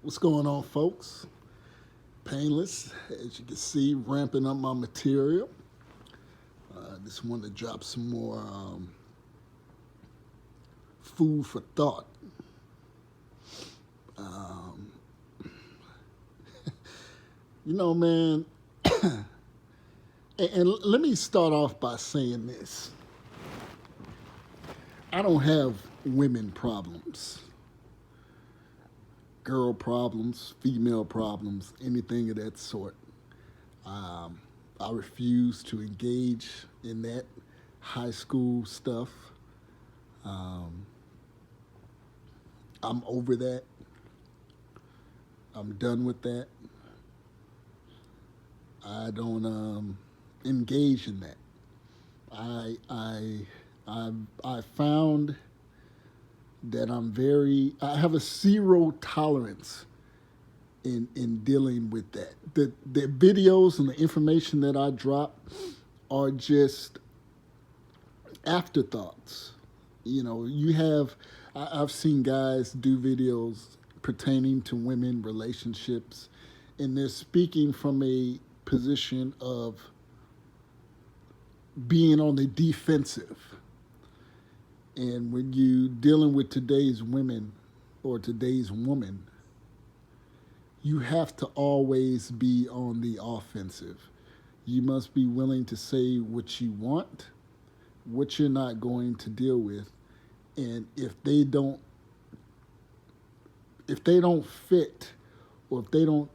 What's going on, folks? Painless, as you can see, ramping up my material. Just wanted to drop some more food for thought. Um, man, and let me start off by saying this. I don't have women problems, girl problems, female problems, anything of that sort. Um, I refuse to engage in that high school stuff. Um, I'm over that. I'm done with that. I don't engage in that. I I I found that I have a zero tolerance in dealing with that. The videos and the information that I drop are just afterthoughts. You have I've seen guys do videos pertaining to women relationships, and they're speaking from a position of being on the defensive. And when you dealing with today's women or today's woman, you have to always be on the offensive. You must be willing to say what you want, what you're not going to deal with, and if they don't fit, or if they don't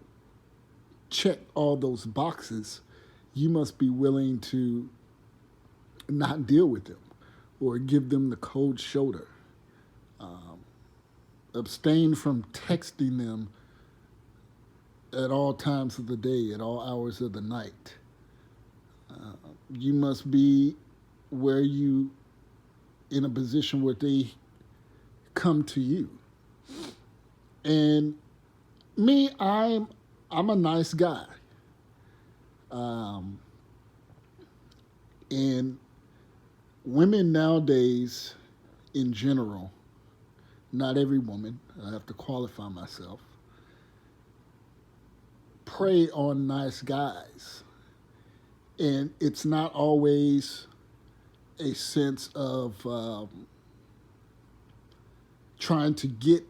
check all those boxes, you must be willing to not deal with them or give them the cold shoulder. Um, Abstain from texting them at all times of the day, at all hours of the night. Uh, you must be where you in a position where they come to you. And me, I'm a nice guy. Um, and women nowadays, in general, not every woman, I have to qualify myself, prey on nice guys. And it's not always a sense of trying to get,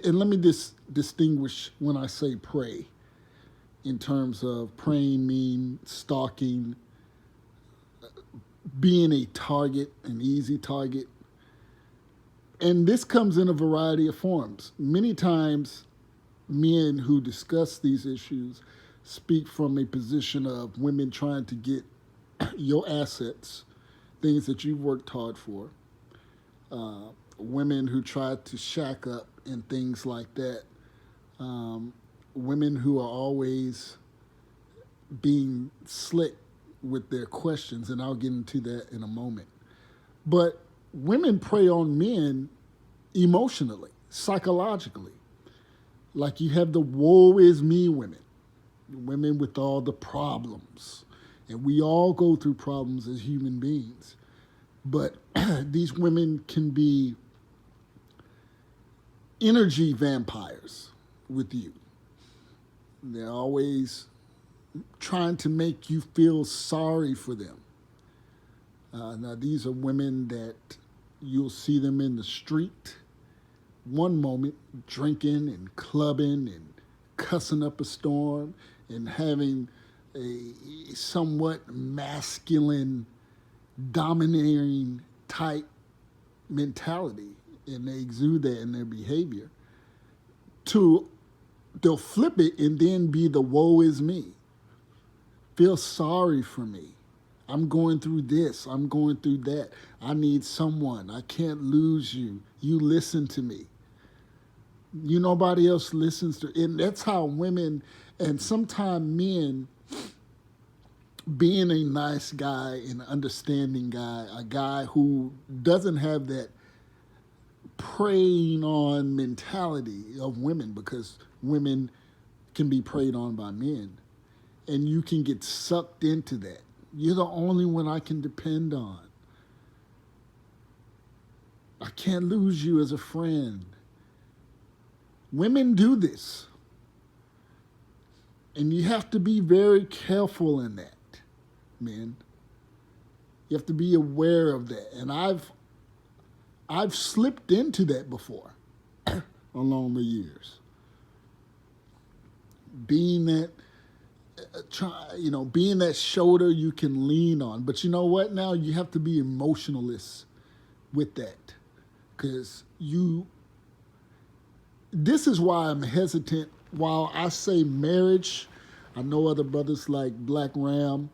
and let me just distinguish when I say prey. In terms of preying, mean stalking, being a target, an easy target. And this comes in a variety of forms. Many times, men who discuss these issues speak from a position of women trying to get your assets, things that you've worked hard for, women who try to shack up and things like that, women who are always being slick with their questions, and I'll get into that in a moment. But women prey on men emotionally, psychologically. Like you have the woe is me women, women with all the problems. And we all go through problems as human beings. But these women can be energy vampires with you. They're always trying to make you feel sorry for them. Now, these are women that you'll see them in the street one moment drinking and clubbing and cussing up a storm and having a somewhat masculine, domineering type mentality, and they exude that in their behavior. To they'll flip it and then be the woe is me. Feel sorry for me. I'm going through this. I'm going through that. I need someone. I can't lose you. You listen to me. Nobody else listens to, and that's how women and sometimes men, being a nice guy, an understanding guy, a guy who doesn't have that preying on mentality of women, because women can be preyed on by men, and you can get sucked into that. You're the only one I can depend on. I can't lose you as a friend. Women do this. And you have to be very careful in that, men. You have to be aware of that. And I've slipped into that before along the years. Being that being that shoulder you can lean on. But you know what? Now you have to be emotionalist with that, because this is why I'm hesitant. While I say marriage, I know other brothers like Black Ram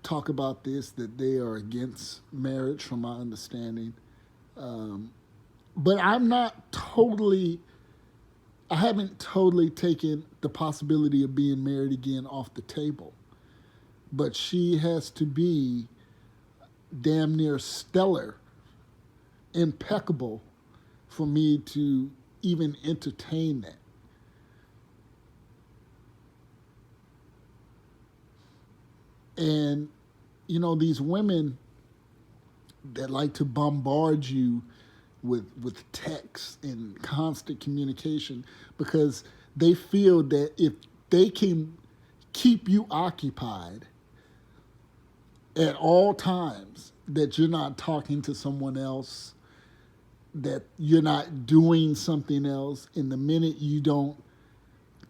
talk about this, that they are against marriage, from my understanding. But I haven't totally taken the possibility of being married again off the table. But she has to be damn near stellar, impeccable, for me to even entertain that. And, these women that like to bombard you with text and constant communication, because they feel that if they can keep you occupied at all times, that you're not talking to someone else, that you're not doing something else, and the minute you don't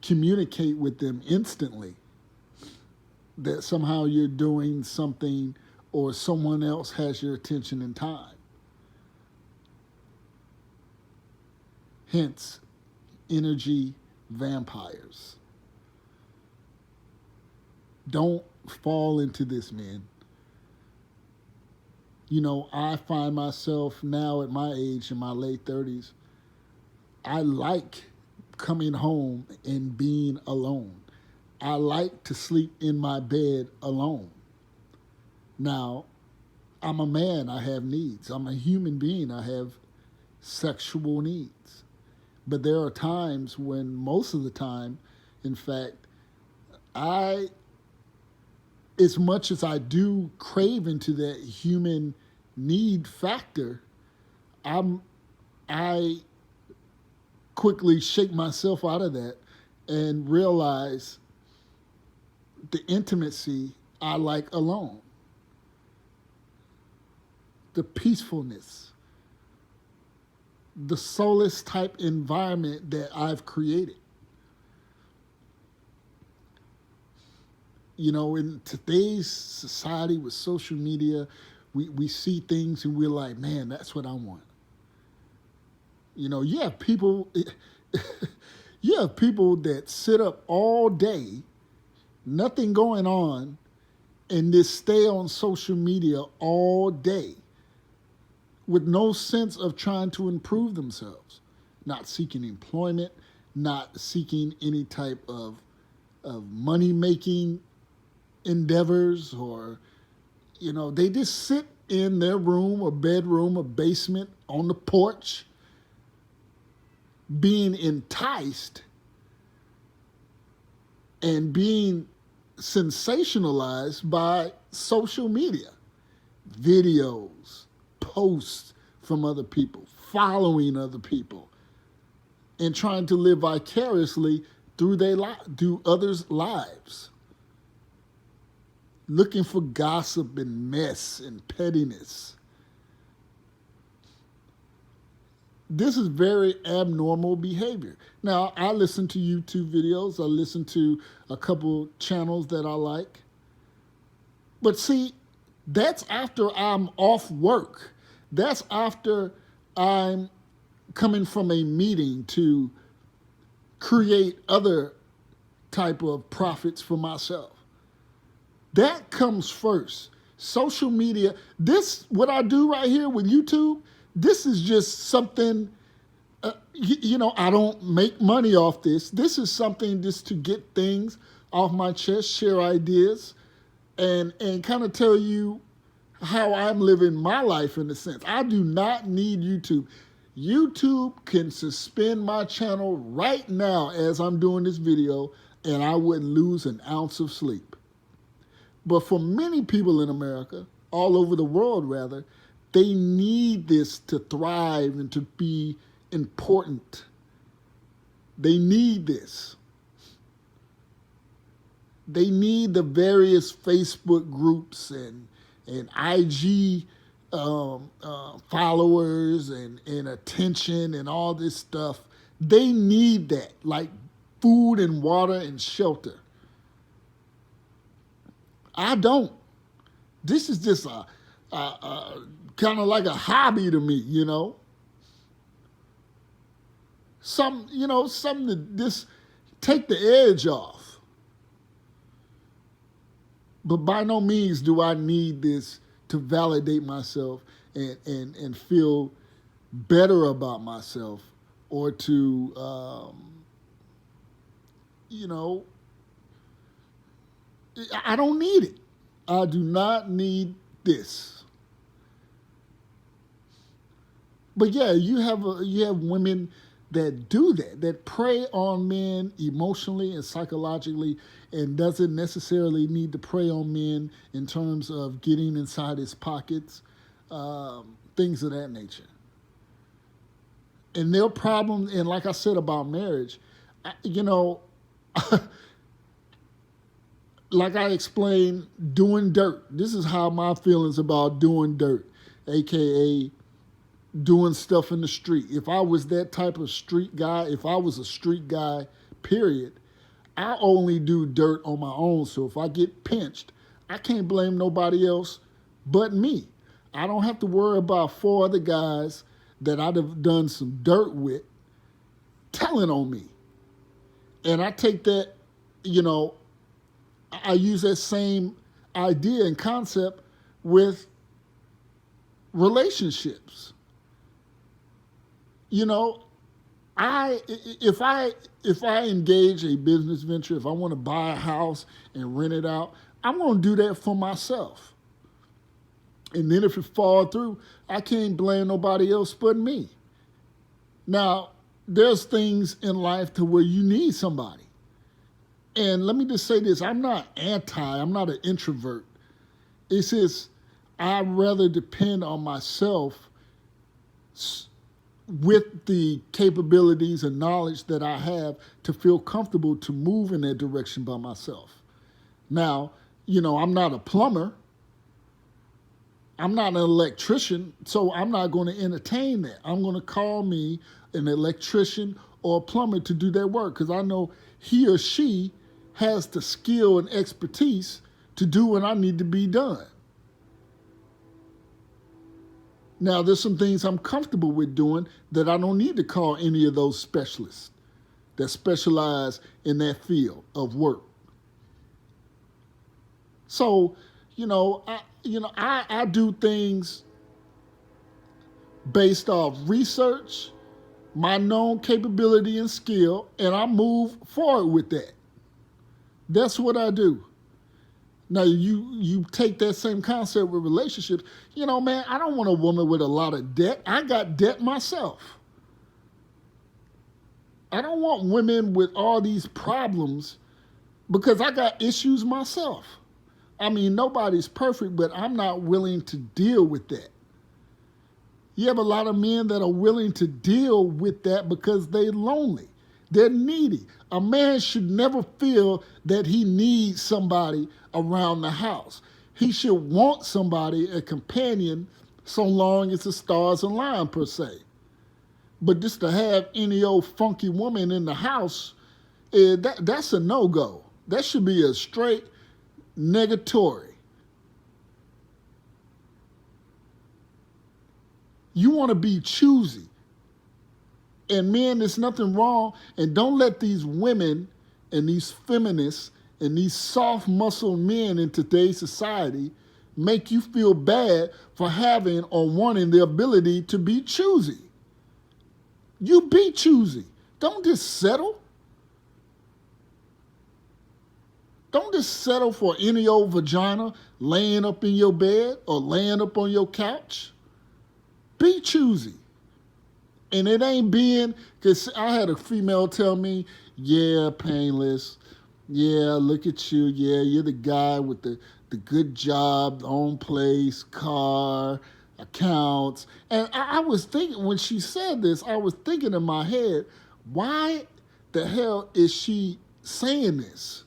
communicate with them instantly, that somehow you're doing something or someone else has your attention and time. Hence, energy vampires. Don't fall into this, man. I find myself now at my age, in my late 30s, I like coming home and being alone. I like to sleep in my bed alone. Now, I'm a man, I have needs. I'm a human being, I have sexual needs. But there are times when, most of the time, in fact, as much as I do crave into that human need factor, I quickly shake myself out of that and realize the intimacy I like alone, the peacefulness, the solace type environment that I've created. In today's society with social media, we see things and we're like, man, that's what I want. You have people, you have people that sit up all day, nothing going on, and just stay on social media all day with no sense of trying to improve themselves, not seeking employment, not seeking any type of money making endeavors, or they just sit in their room or bedroom or basement on the porch being enticed and being sensationalized by social media, videos, posts from other people, following other people, and trying to live vicariously through others' lives, looking for gossip and mess and pettiness. This is very abnormal behavior. Now, I listen to YouTube videos. I listen to a couple channels that I like. But see, that's after I'm off work. That's after I'm coming from a meeting to create other type of profits for myself. That comes first. Social media, what I do right here with YouTube, this is just something, I don't make money off this. This is something just to get things off my chest, share ideas, and kind of tell you how I'm living my life in a sense. I do not need YouTube. YouTube can suspend my channel right now as I'm doing this video, and I wouldn't lose an ounce of sleep. But for many people in America, all over the world rather, they need this to thrive and to be important. They need this. They need the various Facebook groups and IG followers and attention and all this stuff. They need that, like food and water and shelter. I don't. This is just a kind of like a hobby to me, you know. Something to just take the edge off. But by no means do I need this to validate myself and feel better about myself or to, you know, I don't need it. I do not need this. But yeah, you have women that do that prey on men emotionally and psychologically, and doesn't necessarily need to prey on men in terms of getting inside his pockets, things of that nature. And their problem, and like I said about marriage, you know, like I explained, doing dirt. This is how my feelings about doing dirt, aka doing stuff in the street. If I was that type of street guy, if I was a street guy, period, I only do dirt on my own. So if I get pinched, I can't blame nobody else but me. I don't have to worry about four other guys that I'd have done some dirt with telling on me. And I take that, you know, I use that same idea and concept with relationships. You know, if I engage a business venture, if I want to buy a house and rent it out, I'm going to do that for myself. And then if it falls through, I can't blame nobody else but me. Now, there's things in life to where you need somebody. And let me just say this, I'm not an introvert. It's just, I'd rather depend on myself with the capabilities and knowledge that I have to feel comfortable to move in that direction by myself. Now, you know, I'm not a plumber. I'm not an electrician, so I'm not going to entertain that. I'm going to call me an electrician or a plumber to do that work because I know he or she has the skill and expertise to do what I need to be done. Now, there's some things I'm comfortable with doing that I don't need to call any of those specialists that specialize in that field of work. So, I do things based off research, my known capability and skill, and I move forward with that. That's what I do. Now, you take that same concept with relationships. You know, man, I don't want a woman with a lot of debt. I got debt myself. I don't want women with all these problems because I got issues myself. I mean, nobody's perfect, but I'm not willing to deal with that. You have a lot of men that are willing to deal with that because they're lonely. They're needy. A man should never feel that he needs somebody around the house. He should want somebody, a companion, so long as the stars align, per se. But just to have any old funky woman in the house, that's a no-go. That should be a straight negatory. You want to be choosy. And men, there's nothing wrong. And don't let these women and these feminists and these soft muscle men in today's society make you feel bad for having or wanting the ability to be choosy. You be choosy. Don't just settle. Don't just settle for any old vagina laying up in your bed or laying up on your couch. Be choosy. And it ain't being, because I had a female tell me, yeah, Painless, yeah, look at you, yeah, you're the guy with the good job, own place, car, accounts. And I was thinking, when she said this, I was thinking in my head, why the hell is she saying this?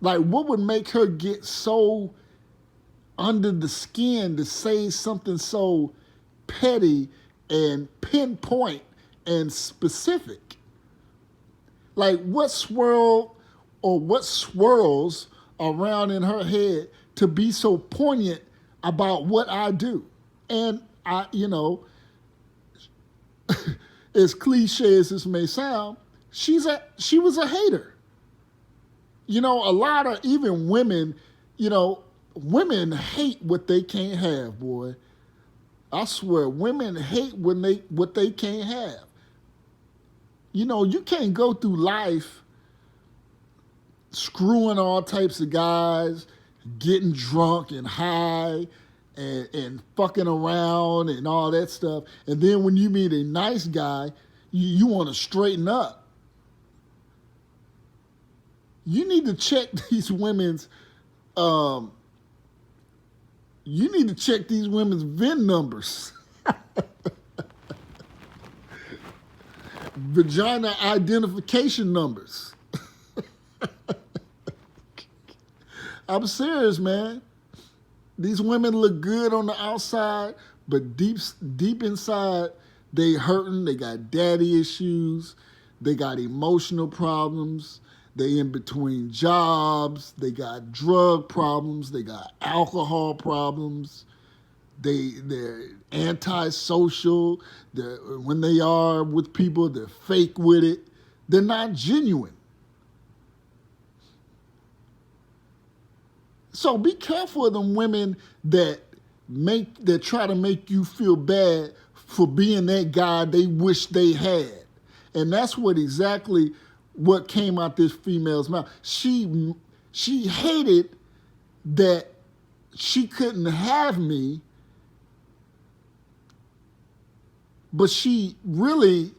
Like, what would make her get so under the skin to say something so petty and pinpoint and specific? Like, what swirls around in her head to be so poignant about what I do? And as cliche as this may sound, she was a hater. A lot of even women, women hate what they can't have, boy. I swear, women hate what they can't have. You can't go through life screwing all types of guys, getting drunk and high, and fucking around and all that stuff. And then when you meet a nice guy, you want to straighten up. You need to check these women's VIN numbers. Vagina identification numbers. I'm serious, man. These women look good on the outside, but deep inside, they hurting. They got daddy issues. They got emotional problems. They in between jobs. They got drug problems. They got alcohol problems. They're antisocial. When they are with people, they're fake with it. They're not genuine. So be careful of them women that try to make you feel bad for being that guy they wish they had. And that's exactly what came out this female's mouth. She hated that she couldn't have me, but she really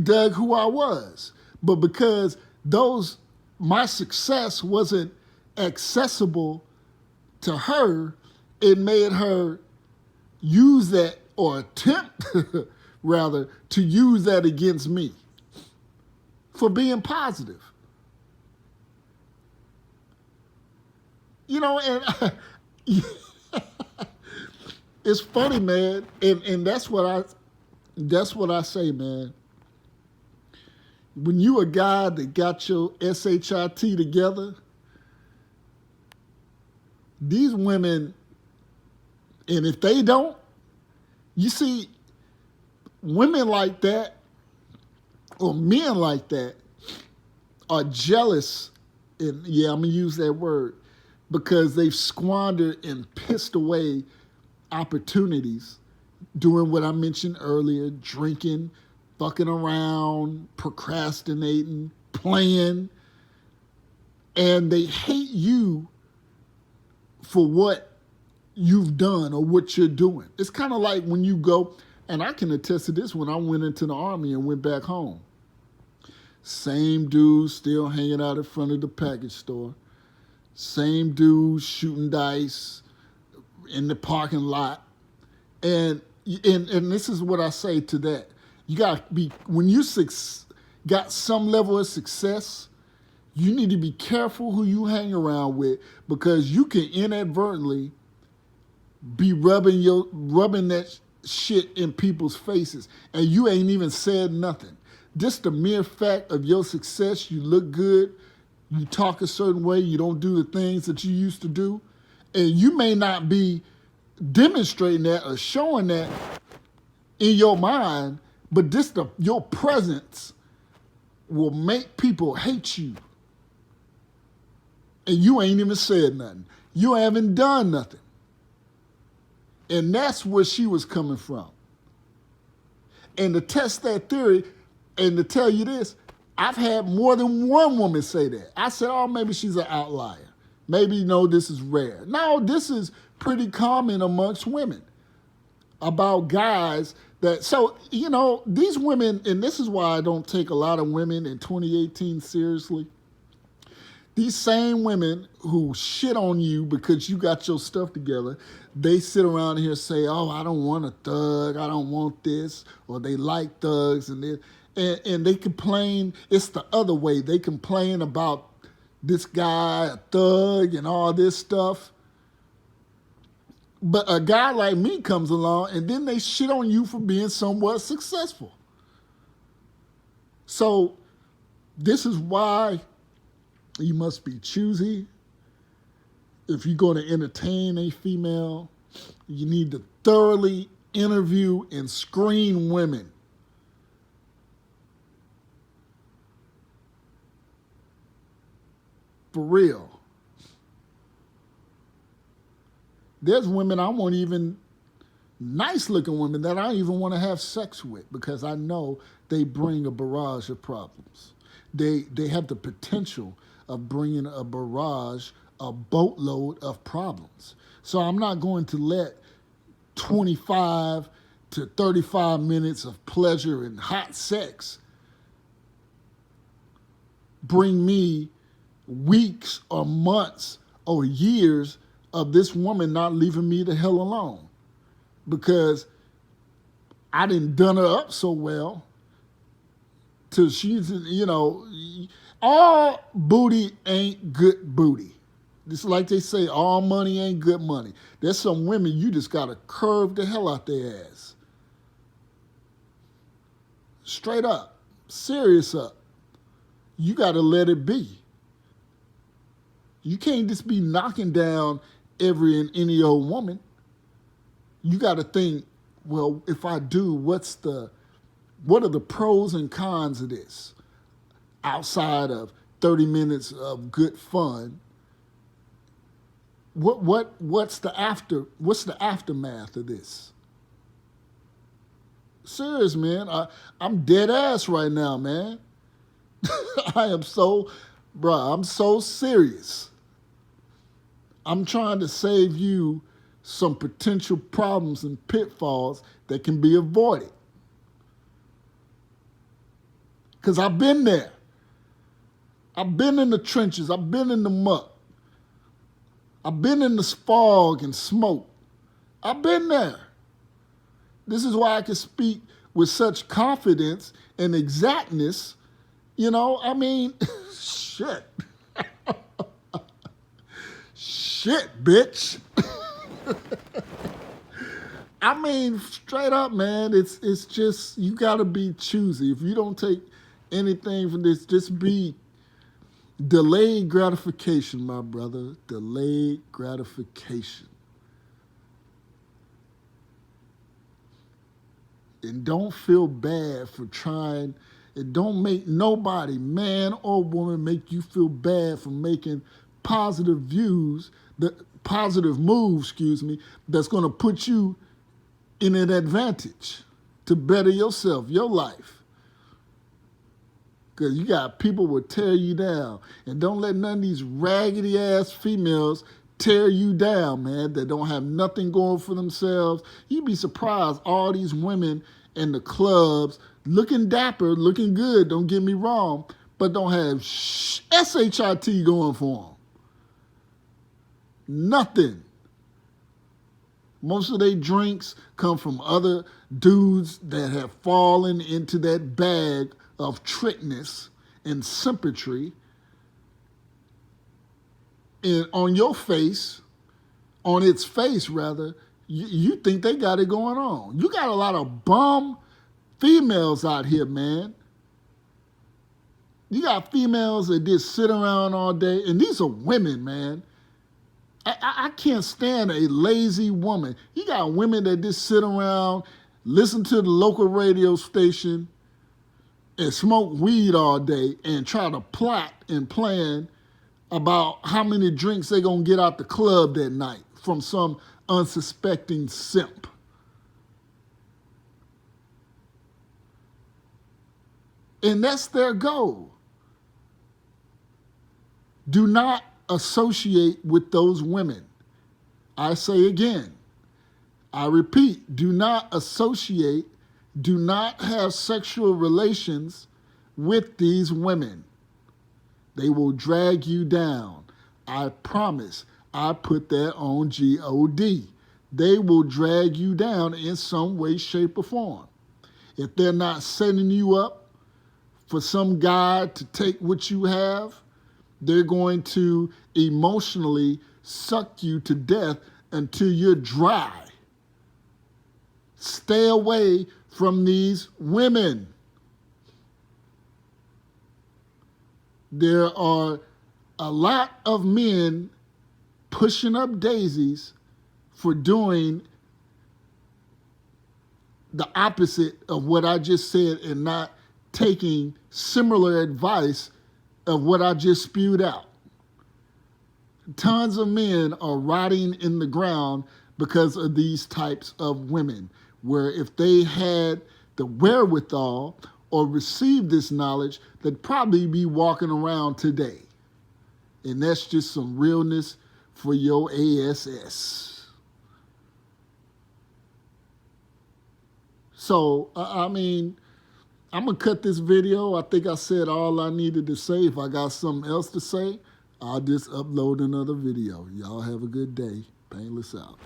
dug who I was. But because my success wasn't accessible to her, it made her use that, or attempt rather, to use that against me for being positive. And it's funny, man, and that's what I say, man. When you a guy that got your SHIT together, these women, and if they don't, you see, women like that, or men like that, are jealous, and yeah, I'm going to use that word, because they've squandered and pissed away opportunities doing what I mentioned earlier, drinking, fucking around, procrastinating, playing, and they hate you for what you've done or what you're doing. It's kind of like when you go, and I can attest to this when I went into the Army and went back home. Same dude still hanging out in front of the package store. Same dude shooting dice in the parking lot. And this is what I say to that. You got to be, when you got some level of success, you need to be careful who you hang around with, because you can inadvertently be rubbing that shit in people's faces, and you ain't even said nothing. Just the mere fact of your success, you look good, you talk a certain way, you don't do the things that you used to do, and you may not be demonstrating that or showing that in your mind, but just your presence will make people hate you. And you ain't even said nothing. You haven't done nothing. And that's where she was coming from. And to test that theory, and to tell you this, I've had more than one woman say that. I said, oh, maybe she's an outlier. Maybe, this is rare. No, this is pretty common amongst women about guys that, so, these women, and this is why I don't take a lot of women in 2018 seriously. These same women who shit on you because you got your stuff together, they sit around here and say, oh, I don't want a thug, I don't want this, or they like thugs and this. And they complain, it's the other way. They complain about this guy, a thug, and all this stuff. But a guy like me comes along and then they shit on you for being somewhat successful. So this is why you must be choosy. If you're going to entertain a female, you need to thoroughly interview and screen women. For real. There's women I won't even, nice looking women that I don't even want to have sex with because I know they bring a barrage of problems. They have the potential of bringing a barrage, a boatload of problems. So I'm not going to let 25 to 35 minutes of pleasure and hot sex bring me weeks or months or years of this woman not leaving me the hell alone because I didn't done her up so well till she's, all booty ain't good booty. It's like they say, all money ain't good money. There's some women you just gotta curve the hell out their ass. Straight up, serious up. You gotta let it be. You can't just be knocking down every and any old woman. You got to think, well, if I do, what are the pros and cons of this? Outside of 30 minutes of good fun, what's the aftermath of this? Serious, man. I'm dead ass right now, man. I'm so serious. I'm trying to save you some potential problems and pitfalls that can be avoided. Because I've been there. I've been in the trenches. I've been in the muck. I've been in the fog and smoke. I've been there. This is why I can speak with such confidence and exactness. Shit. Shit, bitch. Straight up, man, it's just, you gotta be choosy. If you don't take anything from this, just be delayed gratification, my brother. Delayed gratification. And don't feel bad for trying. It don't make nobody, man or woman, make you feel bad for making positive moves, that's going to put you in an advantage to better yourself, your life. Because you got people will tear you down. And don't let none of these raggedy ass females tear you down, man, that don't have nothing going for themselves. You'd be surprised, all these women in the clubs looking dapper, looking good, don't get me wrong, but don't have shit going for them. Nothing. Most of their drinks come from other dudes that have fallen into that bag of trickness and sympatry. And on your face, on its face rather, you think they got it going on. You got a lot of bum females out here, man. You got females that just sit around all day, and these are women, man. I can't stand a lazy woman. You got women that just sit around, listen to the local radio station, and smoke weed all day and try to plot and plan about how many drinks they're going to get out the club that night from some unsuspecting simp. And that's their goal. Do not associate with those women. I say again, I repeat, do not associate, do not have sexual relations with these women. They will drag you down. I promise. I put that on G-O-D. They will drag you down in some way, shape, or form. If they're not setting you up for some guy to take what you have. They're going to emotionally suck you to death until you're dry. Stay away from these women. There are a lot of men pushing up daisies for doing the opposite of what I just said and not taking similar advice of what I just spewed out. Tons of men are rotting in the ground because of these types of women, where if they had the wherewithal or received this knowledge, they'd probably be walking around today. And that's just some realness for your ASS. So, I mean, I'm going to cut this video. I think I said all I needed to say. If I got something else to say, I'll just upload another video. Y'all have a good day. Painless out.